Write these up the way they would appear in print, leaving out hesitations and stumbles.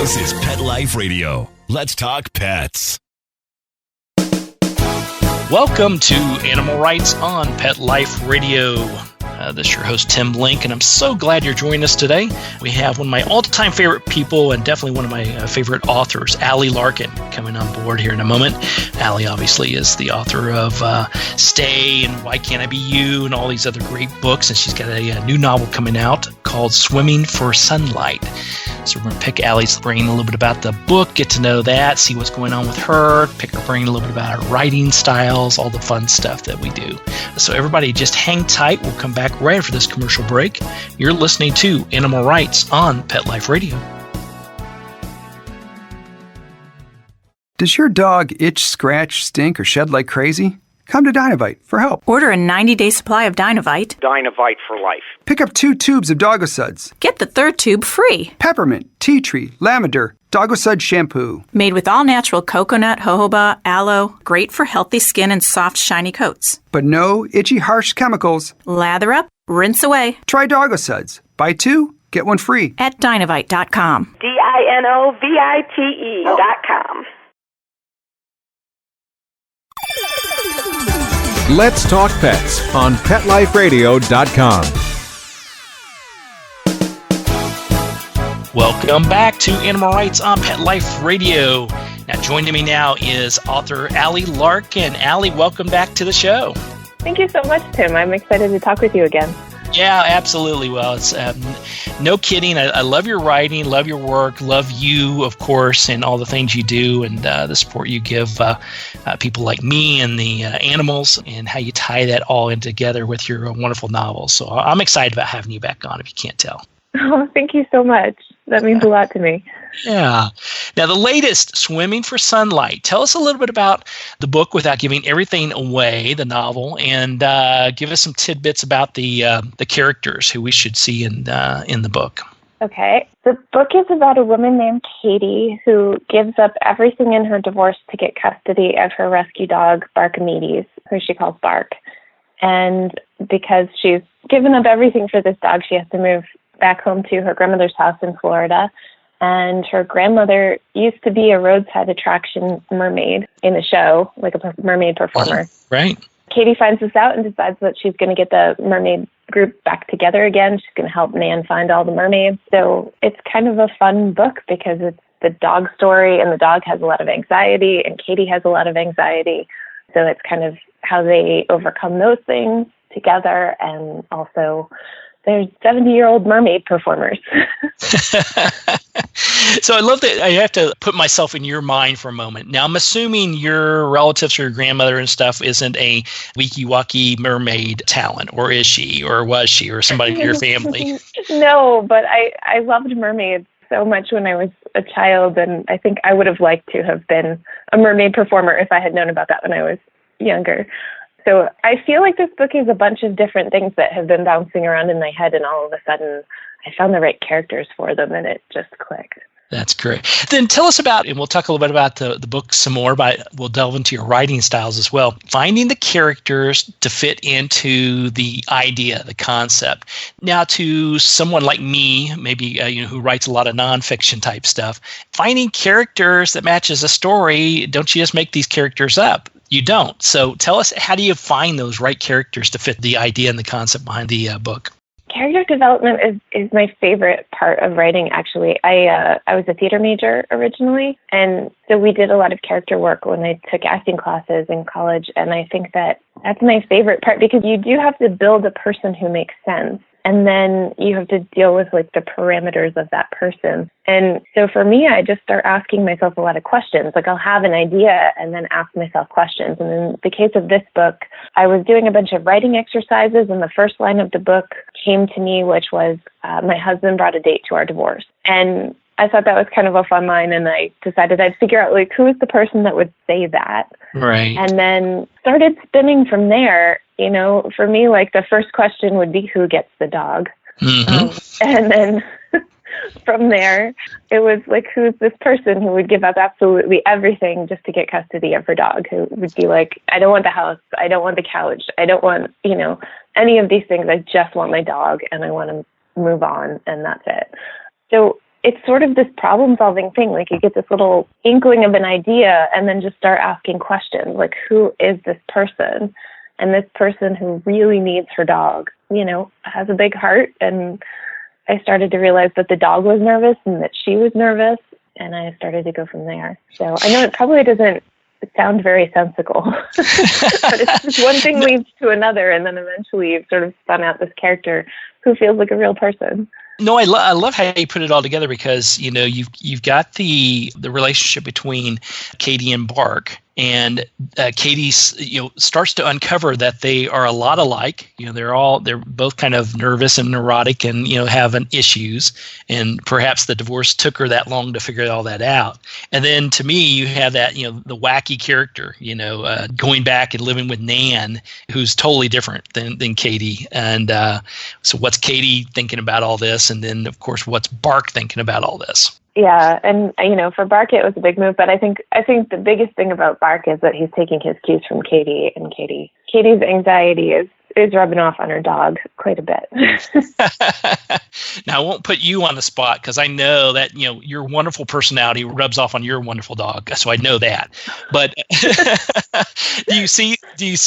This is Pet Life Radio. Let's talk pets. Welcome to Animal Rights on Pet Life Radio. This is your host, Tim Link, and I'm so glad you're joining us today. We have one of my all-time favorite people and definitely one of my favorite authors, Allie Larkin, coming on board here in a moment. Allie obviously is the author of Stay and Why Can't I Be You and all these other great books, and she's got a new novel coming out called Swimming for Sunlight. So we're going to pick Allie's brain a little bit about the book, get to know that, see what's going on with her, pick her brain a little bit about her writing styles, all the fun stuff that we do. So everybody just hang tight. We'll come back right after this commercial break. You're listening to Animal Rights on Pet Life Radio. Does your dog itch, scratch, stink, or shed like crazy? Come to Dynovite for help. Order a 90-day supply of Dynovite. Dynovite for life. Pick up 2 tubes of Doggo Suds. Get the 3rd tube free. Peppermint, tea tree, lavender, Doggo Sud shampoo. Made with all-natural coconut, jojoba, aloe. Great for healthy skin and soft, shiny coats. But no itchy, harsh chemicals. Lather up, rinse away. Try Doggo Suds. Buy 2, get 1 free. At Dynovite.com. DINOVITE.com. Let's Talk Pets on PetLifeRadio.com. Welcome back to Animal Rights on Pet Life Radio. Now joining me now is author Allie Larkin. Allie, welcome back to the show. Thank you so much, Tim. I'm excited to talk with you again. Yeah, absolutely. Well, it's no kidding. I love your writing, love your work, love you, of course, and all the things you do and the support you give people like me and the animals and how you tie that all in together with your wonderful novels. So I'm excited about having you back on, if you can't tell. Oh, thank you so much. That means a lot to me. Yeah. Now, the latest, Swimming for Sunlight. Tell us a little bit about the book without giving everything away, the novel, and give us some tidbits about the characters who we should see in the book. Okay. The book is about a woman named Katie who gives up everything in her divorce to get custody of her rescue dog, Barkamedes, who she calls Bark. And because she's given up everything for this dog, she has to move back home to her grandmother's house in Florida. And her grandmother used to be a roadside attraction mermaid in the show, like a mermaid performer. Right. Katie finds this out and decides that she's going to get the mermaid group back together again. She's going to help Nan find all the mermaids. So it's kind of a fun book because it's the dog story, and the dog has a lot of anxiety, and Katie has a lot of anxiety. So it's kind of how they overcome those things together, and also there's 70-year-old mermaid performers. So I love that. I have to put myself in your mind for a moment. Now, I'm assuming your relatives or your grandmother and stuff isn't a wiki-waki mermaid talent, or is she, or was she, or somebody in your family? No, but I loved mermaids so much when I was a child, and I think I would have liked to have been a mermaid performer if I had known about that when I was younger. So I feel like this book is a bunch of different things that have been bouncing around in my head, and all of a sudden I found the right characters for them, and it just clicked. That's great. Then tell us about, and we'll talk a little bit about the book some more, but we'll delve into your writing styles as well. Finding the characters to fit into the idea, the concept. Now, to someone like me, maybe who writes a lot of nonfiction type stuff, finding characters that matches a story, don't you just make these characters up? You don't. So tell us, how do you find those right characters to fit the idea and the concept behind the book? Character development is my favorite part of writing, actually. I was a theater major originally, and so we did a lot of character work when I took acting classes in college, and I think that's my favorite part, because you do have to build a person who makes sense, and then you have to deal with like the parameters of that person. And so for me, I just start asking myself a lot of questions. Like, I'll have an idea and then ask myself questions. And in the case of this book, I was doing a bunch of writing exercises, and the first line of the book came to me, which was, my husband brought a date to our divorce. And I thought that was kind of a fun line, and I decided I'd figure out, like, who is the person that would say that? Right. And then started spinning from there. You know, for me, like, the first question would be, who gets the dog? Mm-hmm. And then from there, it was like, who's this person who would give up absolutely everything just to get custody of her dog? Who would be like, I don't want the house, I don't want the couch, I don't want, any of these things. I just want my dog, and I want to move on, and that's it. So it's sort of this problem-solving thing. Like, you get this little inkling of an idea and then just start asking questions, like, who is this person? And this person who really needs her dog, has a big heart. And I started to realize that the dog was nervous and that she was nervous, and I started to go from there. So I know it probably doesn't sound very sensical, but it's just one thing leads to another, and then eventually you've sort of spun out this character who feels like a real person. No, I love how you put it all together, because you've got the relationship between Katie and Bark, and Katie starts to uncover that they are a lot alike. They're both kind of nervous and neurotic, and have issues, and perhaps the divorce took her that long to figure all that out. And then to me, you have that the wacky character, going back and living with Nan, who's totally different than Katie. And so what's Katie thinking about all this? And then, of course, what's Bark thinking about all this? Yeah, and for Bark it was a big move, but I think the biggest thing about Bark is that he's taking his cues from Katie, and Katie's anxiety is rubbing off on her dog quite a bit. Now, I won't put you on the spot, because I know that your wonderful personality rubs off on your wonderful dog, so I know that. But do you see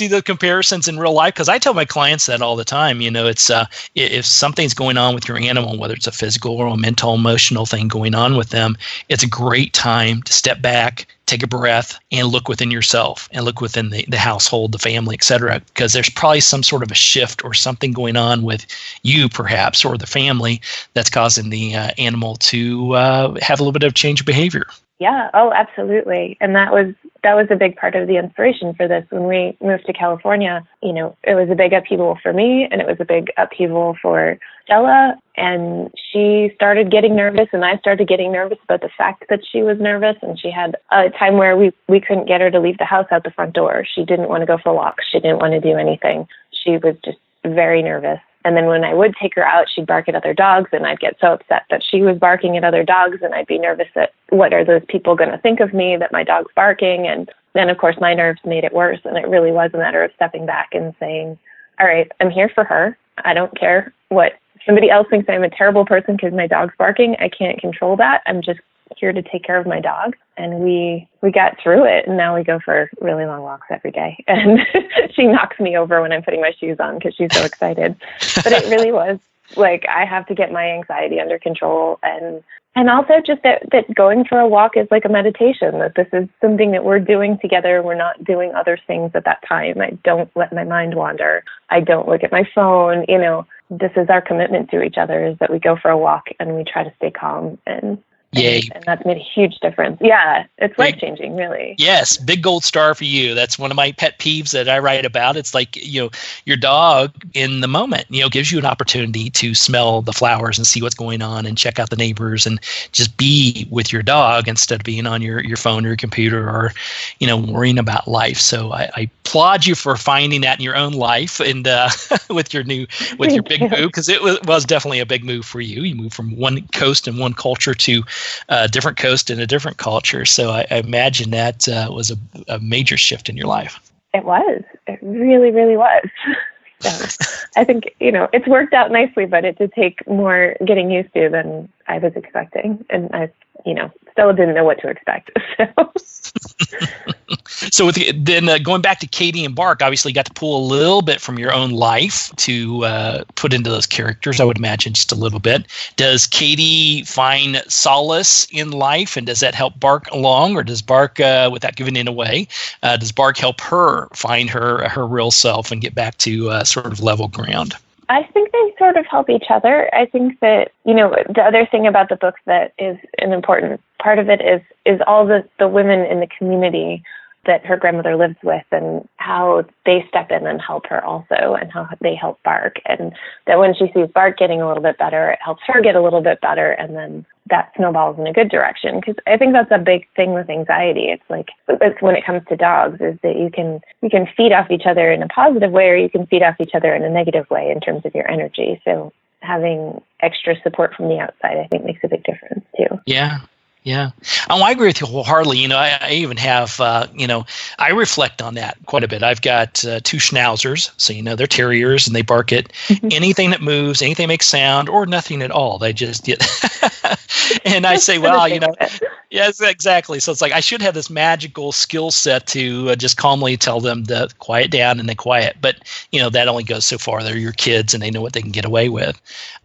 the comparisons in real life? Because I tell my clients that all the time. It's if something's going on with your animal, whether it's a physical or a mental, emotional thing going on with them, it's a great time to step back, take a breath, and look within yourself, and look within the household, the family, et cetera, because there's probably some sort of a shift or something going on with you, perhaps, or the family, that's causing the animal to have a little bit of change of behavior. Yeah. Oh, absolutely. And that was a big part of the inspiration for this. When we moved to California, it was a big upheaval for me, and it was a big upheaval for Stella. And she started getting nervous, and I started getting nervous about the fact that she was nervous. And she had a time where we couldn't get her to leave the house out the front door. She didn't want to go for walks. She didn't want to do anything. She was just very nervous. And then when I would take her out, she'd bark at other dogs, and I'd get so upset that she was barking at other dogs, and I'd be nervous that what are those people going to think of me, that my dog's barking. And then, of course, my nerves made it worse. And it really was a matter of stepping back and saying, all right, I'm here for her. I don't care what somebody else thinks I'm a terrible person because my dog's barking. I can't control that. I'm just here to take care of my dog. And we got through it, and now we go for really long walks every day. And she knocks me over when I'm putting my shoes on because she's so excited. But it really was like, I have to get my anxiety under control. And also just that going for a walk is like a meditation, that this is something that we're doing together. We're not doing other things at that time. I don't let my mind wander. I don't look at my phone. This is our commitment to each other, is that we go for a walk and we try to stay calm. And that's made a huge difference. Yeah, it's life-changing, really. Yes, big gold star for you. That's one of my pet peeves that I write about. It's like, your dog in the moment, gives you an opportunity to smell the flowers and see what's going on and check out the neighbors and just be with your dog instead of being on your phone or your computer or, worrying about life. So I applaud you for finding that in your own life and with your big move, because it was definitely a big move for you. You moved from one coast and one culture to a different coast and a different culture. So I imagine that was a major shift in your life. It was. It really, really was. So I think, it's worked out nicely, but it did take more getting used to than I was expecting. And I, still didn't know what to expect. So going back to Katie and Bark, obviously you got to pull a little bit from your own life to put into those characters, I would imagine, just a little bit. Does Katie find solace in life, and does that help Bark along, or does Bark, without giving it away, does Bark help her find her real self and get back to sort of level ground? I think they sort of help each other. I think that, the other thing about the book that is an important part of it is all the women in the community that her grandmother lives with, and how they step in and help her also, and how they help Bark. And that when she sees Bark getting a little bit better, it helps her get a little bit better, and then that snowballs in a good direction. Because I think that's a big thing with anxiety. It's when it comes to dogs, is that you can feed off each other in a positive way, or you can feed off each other in a negative way in terms of your energy. So having extra support from the outside, I think, makes a big difference too. Yeah. Yeah. Oh, I agree with you wholeheartedly. I even have, I reflect on that quite a bit. I've got 2 schnauzers, so they're terriers, and they bark at anything that moves, anything that makes sound, or nothing at all. They just get, and I say, well, yes, exactly. So it's like I should have this magical skill set to just calmly tell them to quiet down, and they quiet. But that only goes so far. They're your kids, and they know what they can get away with.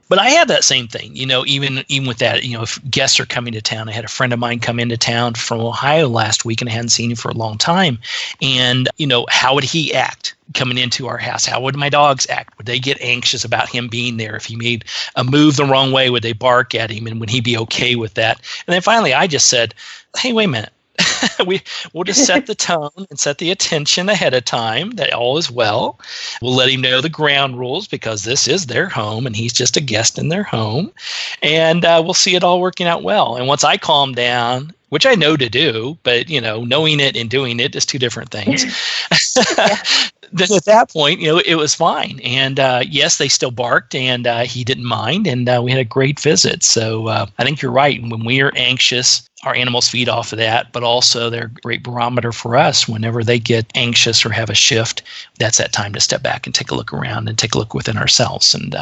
But I have that same thing, even with that, if guests are coming to town. I had a friend of mine come into town from Ohio last week, and I hadn't seen him for a long time. And, how would he act coming into our house? How would my dogs act? Would they get anxious about him being there? If he made a move the wrong way, would they bark at him? And would he be okay with that? And then finally, I just said, hey, wait a minute. We'll just set the tone and set the attention ahead of time that all is well. We'll let him know the ground rules, because this is their home and he's just a guest in their home. And we'll see it all working out well. And once I calm down, which I know to do, but knowing it and doing it is 2 different things. Then at that point, it was fine. And yes, they still barked, and he didn't mind, and we had a great visit. So I think you're right. When we are anxious, our animals feed off of that, but also they're a great barometer for us. Whenever they get anxious or have a shift, that's that time to step back and take a look around and take a look within ourselves. And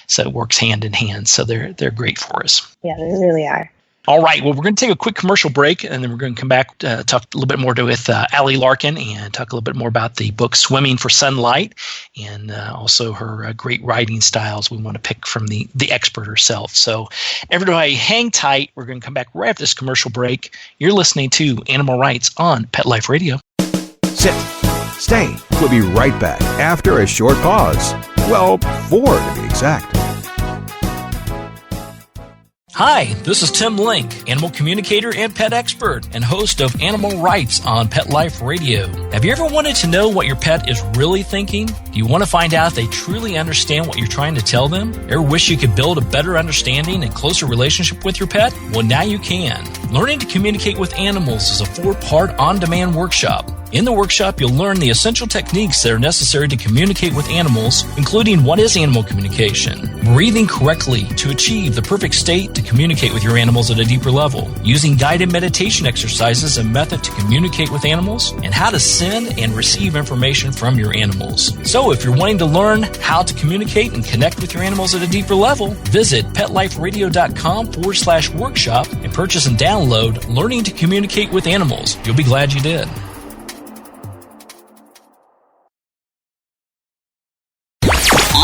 so it works hand in hand. So they're great for us. Yeah, they really are. All right. Well, we're going to take a quick commercial break, and then we're going to come back, talk a little bit more with Allie Larkin, and talk a little bit more about the book Swimming for Sunlight, and also her great writing styles we want to pick from the expert herself. So everybody hang tight. We're going to come back right after this commercial break. You're listening to Animal Rights on Pet Life Radio. Sit. Stay. We'll be right back after a short pause. Well, 4 to be exact. Hi, this is Tim Link, animal communicator and pet expert and host of Animal Rights on Pet Life Radio. Have you ever wanted to know what your pet is really thinking? Do you want to find out if they truly understand what you're trying to tell them? Ever wish you could build a better understanding and closer relationship with your pet? Well, now you can. Learning to Communicate with Animals is a 4-part on-demand workshop. In the workshop, you'll learn the essential techniques that are necessary to communicate with animals, including what is animal communication, breathing correctly to achieve the perfect state to communicate with your animals at a deeper level, using guided meditation exercises and method to communicate with animals, and how to send and receive information from your animals. So if you're wanting to learn how to communicate and connect with your animals at a deeper level, visit PetLifeRadio.com/workshop and purchase and download Learning to Communicate with Animals. You'll be glad you did.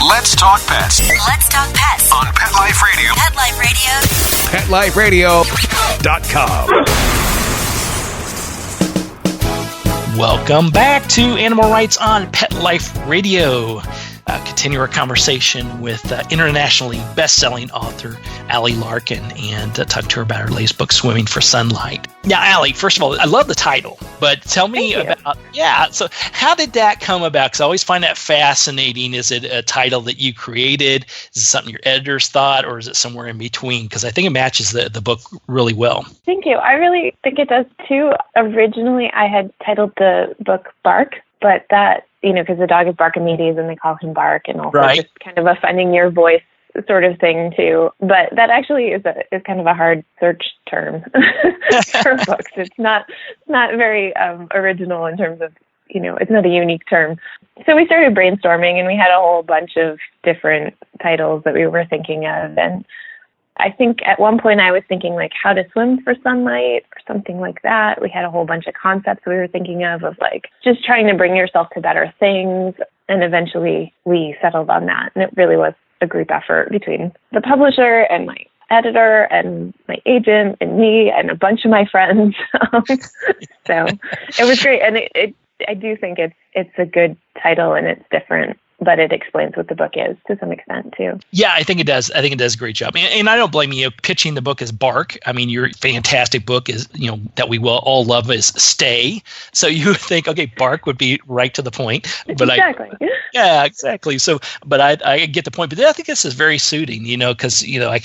Let's talk pets Let's talk pets on Pet Life Radio. Pet Life Radio. PetLifeRadio.com. Welcome back to Animal Rights on Pet Life Radio. Continue our conversation with internationally best-selling author Allie Larkin, and talk to her about her latest book, Swimming for Sunlight. Now, Allie, first of all, I love the title, but tell me about, so how did that come about? Because I always find that fascinating. Is it a title that you created? Is it something your editors thought, or is it somewhere in between? Because I think it matches the book really well. Thank you. I really think it does too. Originally, I had titled the book Bark, but that, because the dog is Barkamedes and they call him Bark, and also just kind of a finding your voice sort of thing too. But that actually is kind of a hard search term for books. It's not very original in terms of, it's not a unique term. So we started brainstorming, and we had a whole bunch of different titles that we were thinking of. And I think at one point I was thinking like How to Swim for Sunlight or something like that. We had a whole bunch of concepts we were thinking of like just trying to bring yourself to better things. And eventually we settled on that. And it really was a group effort between the publisher and my editor and my agent and me and a bunch of my friends. So it was great. And I do think it's a good title, and it's different, but it explains what the book is to some extent too. Yeah, I think it does. I think it does a great job. And I don't blame you pitching the book as Bark. I mean, your fantastic book is, that we will all love is Stay. So you would think, okay, Bark would be right to the point. But exactly. Yeah, exactly. So, but I get the point. But I think this is very suiting, because, I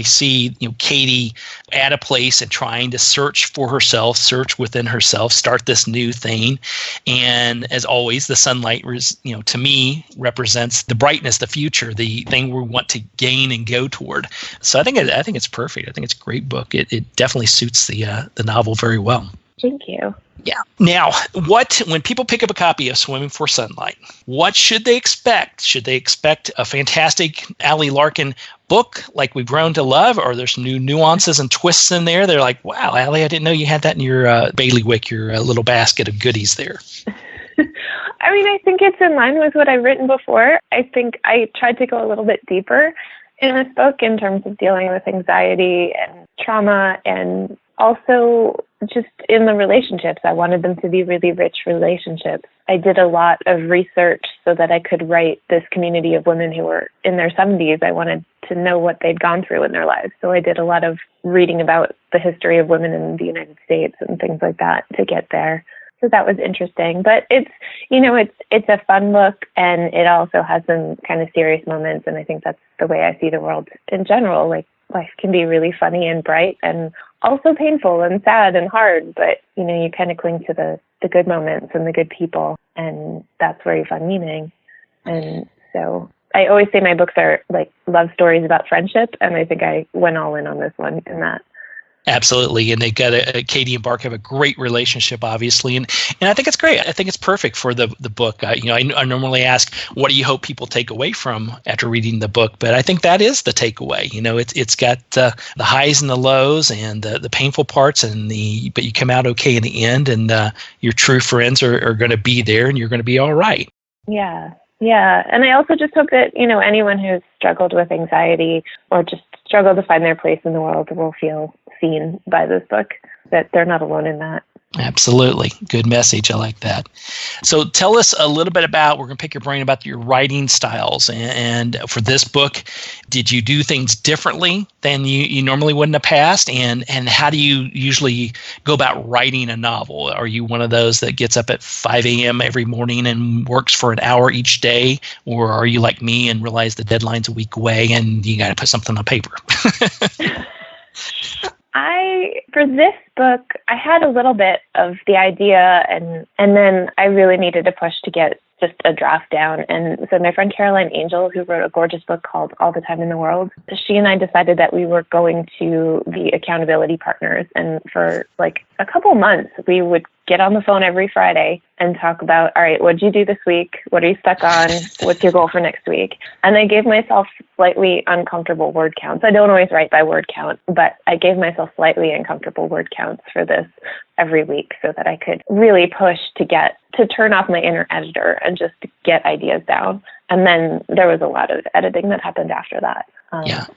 see, Katie at a place and trying to search for herself, search within herself, start this new thing. And as always, the sunlight was, to me, me represents the brightness, the future, the thing we want to gain and go toward. So I think it's perfect. I think it's a great book. It definitely suits the novel very well. Thank you. Yeah. Now, when people pick up a copy of Swimming for Sunlight, what should they expect? Should they expect a fantastic Allie Larkin book like we've grown to love, or there's new nuances and twists in there? They're like, wow, Allie, I didn't know you had that in your bailiwick, your little basket of goodies there. I mean, I think it's in line with what I've written before. I think I tried to go a little bit deeper in this book in terms of dealing with anxiety and trauma, and also just in the relationships. I wanted them to be really rich relationships. I did a lot of research so that I could write this community of women who were in their 70s. I wanted to know what they'd gone through in their lives. So I did a lot of reading about the history of women in the United States and things like that to get there. So that was interesting. But it's a fun book, and it also has some kind of serious moments. And I think that's the way I see the world in general. Like, life can be really funny and bright and also painful and sad and hard. But, you kind of cling to the good moments and the good people. And that's where you find meaning. And so I always say my books are like love stories about friendship. And I think I went all in on this one in that. Absolutely. And they got Katie and Bark have a great relationship, obviously. And I think it's great. I think it's perfect for the book. I normally ask, what do you hope people take away from after reading the book? But I think that is the takeaway. It's got the highs and the lows and the painful parts, but you come out okay in the end, and your true friends are going to be there, and you're going to be all right. Yeah. Yeah. And I also just hope that, anyone who's struggled with anxiety or just struggled to find their place in the world will feel seen by this book, that they're not alone in that. Absolutely. Good message. I like that. So tell us a little bit about, we're going to pick your brain about your writing styles. And for this book, did you do things differently than you normally would in the past? And how do you usually go about writing a novel? Are you one of those that gets up at 5 a.m. every morning and works for an hour each day? Or are you like me and realize the deadline's a week away and you got to put something on paper? For this book, I had a little bit of the idea, and then I really needed to push to get just a draft down. And so my friend Caroline Angel, who wrote a gorgeous book called All the Time in the World, she and I decided that we were going to be accountability partners. And for like a couple months, we would get on the phone every Friday and talk about, all right, what did you do this week? What are you stuck on? What's your goal for next week? And I gave myself slightly uncomfortable word counts. I don't always write by word count, but I gave myself slightly uncomfortable word counts for this every week so that I could really push to turn off my inner editor and just get ideas down. And then there was a lot of editing that happened after that.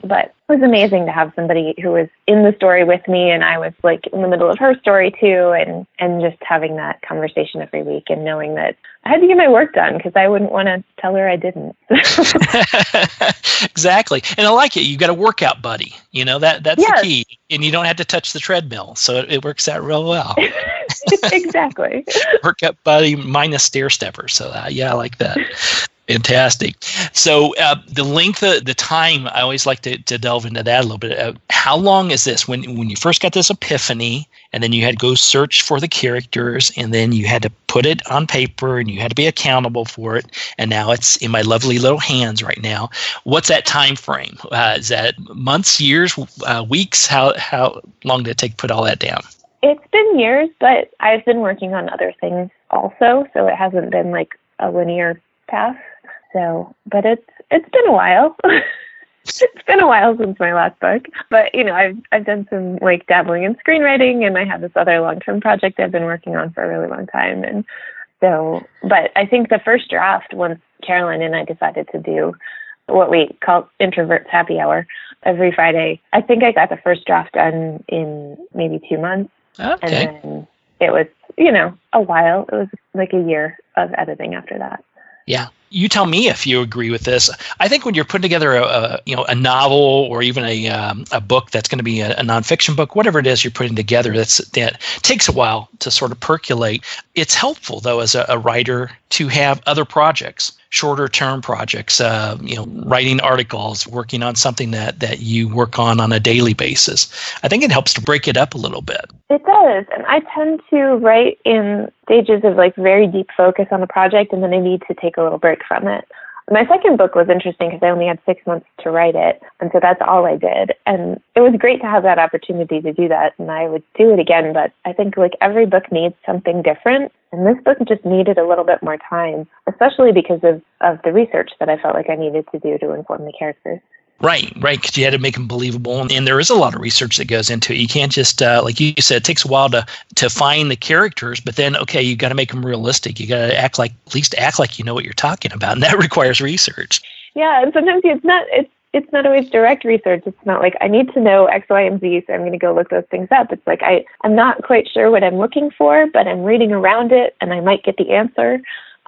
But it was amazing to have somebody who was in the story with me, and I was like in the middle of her story too, and just having that conversation every week and knowing that I had to get my work done because I wouldn't want to tell her I didn't. Exactly. And I like it. You've got a workout buddy. That's the key. And you don't have to touch the treadmill. So it works out real well. Exactly. Workout buddy minus stair stepper. So I like that. Fantastic. So the length of the time, I always like to delve into that a little bit. How long is this? When you first got this epiphany, and then you had to go search for the characters, and then you had to put it on paper, and you had to be accountable for it, and now it's in my lovely little hands right now. What's that time frame? Is that months, years, weeks? How long did it take to put all that down? It's been years, but I've been working on other things also, so it hasn't been like a linear path. So, but it's been a while. It's been a while since my last book, but I've done some like dabbling in screenwriting, and I have this other long-term project I've been working on for a really long time. And so, but I think the first draft, once Caroline and I decided to do what we call Introverts Happy Hour every Friday, I think I got the first draft done in maybe 2 months. Okay. And then it was, a while. It was like a year of editing after that. Yeah. You tell me if you agree with this. I think when you're putting together a novel or even a book that's going to be a nonfiction book, whatever it is you're putting together, that takes a while to sort of percolate. It's helpful, though, as a writer to have other projects, shorter term projects, writing articles, working on something that you work on a daily basis. I think it helps to break it up a little bit. It does. And I tend to write in stages of like very deep focus on the project, and then I need to take a little break work from it. My second book was interesting because I only had 6 months to write it, and so that's all I did. And it was great to have that opportunity to do that, and I would do it again, but I think like every book needs something different, and this book just needed a little bit more time, especially because of the research that I felt like I needed to do to inform the characters. Right, because you had to make them believable, and there is a lot of research that goes into it. You can't just, like you said, it takes a while to find the characters, but then, okay, you got to make them realistic. You got to at least act like you know what you're talking about, and that requires research. Yeah, and sometimes it's not always direct research. It's not like I need to know X, Y, and Z, so I'm going to go look those things up. It's like I'm not quite sure what I'm looking for, but I'm reading around it, and I might get the answer.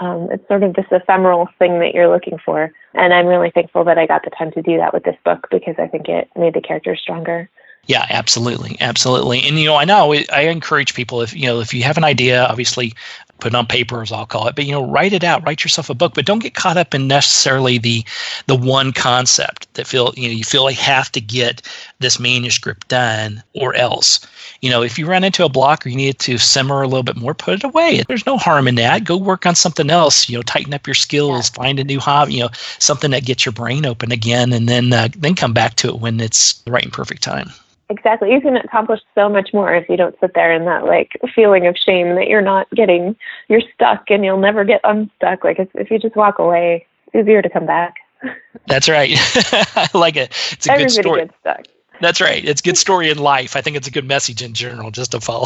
It's sort of this ephemeral thing that you're looking for. And I'm really thankful that I got the time to do that with this book because I think it made the characters stronger. Yeah, absolutely. Absolutely. And, I know I encourage people if you have an idea, obviously put it on paper, as I'll call it, but, write it out, write yourself a book, but don't get caught up in necessarily the one concept that you feel like have to get this manuscript done or else. If you run into a block or you need it to simmer a little bit more, put it away. There's no harm in that. Go work on something else, tighten up your skills, find a new hobby, something that gets your brain open again, and then come back to it when it's the right and perfect time. Exactly. You can accomplish so much more if you don't sit there in that feeling of shame that you're stuck and you'll never get unstuck. If you just walk away, it's easier to come back. That's right. I like it. It's a good story. Everybody gets stuck. That's right. It's a good story in life. I think it's a good message in general just to follow.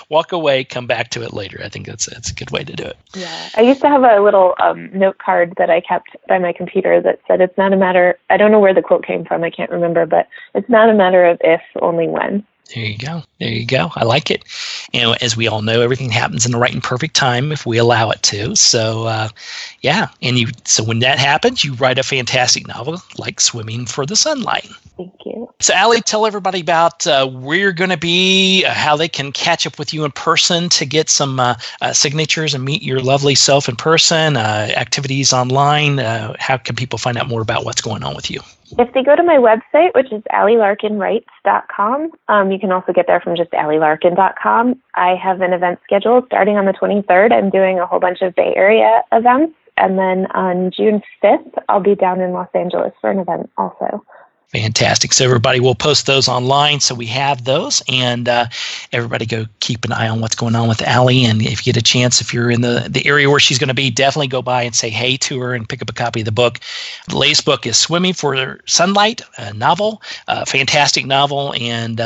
Walk away, come back to it later. I think that's a good way to do it. Yeah. I used to have a little note card that I kept by my computer that said, it's not a matter, I don't know where the quote came from, I can't remember, but it's not a matter of if, only when. There you go. I like it. As we all know, everything happens in the right and perfect time if we allow it to. So, so when that happens, you write a fantastic novel like Swimming for the Sunlight. Thank you. So, Allie, tell everybody about where you're going to be, how they can catch up with you in person to get some signatures and meet your lovely self in person, activities online. How can people find out more about what's going on with you? If they go to my website, which is allielarkinwrites.com, you can also get there from just allielarkin.com. I have an event scheduled starting on the 23rd. I'm doing a whole bunch of Bay Area events. And then on June 5th, I'll be down in Los Angeles for an event also. Fantastic. So everybody will post those online. So we have those, and everybody go keep an eye on what's going on with Allie. And if you get a chance, if you're in the area where she's going to be, definitely go by and say hey to her and pick up a copy of the book. The latest book is Swimming for Sunlight, a novel, a fantastic novel, and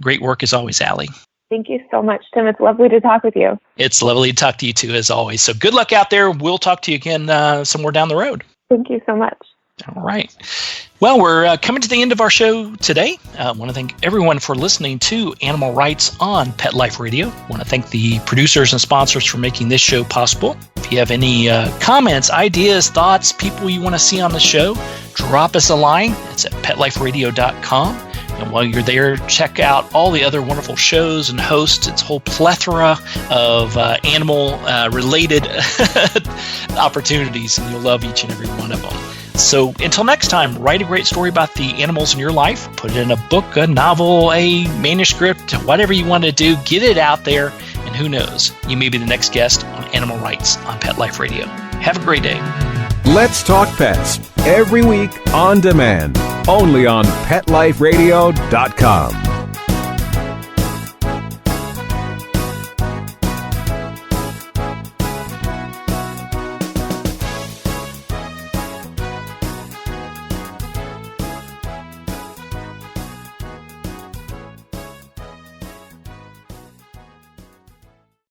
great work as always, Allie. Thank you so much, Tim. It's lovely to talk with you. It's lovely to talk to you too, as always. So good luck out there. We'll talk to you again somewhere down the road. Thank you so much. All right. Well, we're coming to the end of our show today. I want to thank everyone for listening to Animal Rights on Pet Life Radio. I want to thank the producers and sponsors for making this show possible. If you have any comments, ideas, thoughts, people you want to see on the show, drop us a line. It's at petliferadio.com. And while you're there, check out all the other wonderful shows and hosts. It's a whole plethora of animal-related opportunities, and you'll love each and every one of them. So until next time, write a great story about the animals in your life. Put it in a book, a novel, a manuscript, whatever you want to do. Get it out there, and who knows, you may be the next guest on Animal Rights on Pet Life Radio. Have a great day. Let's Talk Pets, every week on demand, only on PetLifeRadio.com.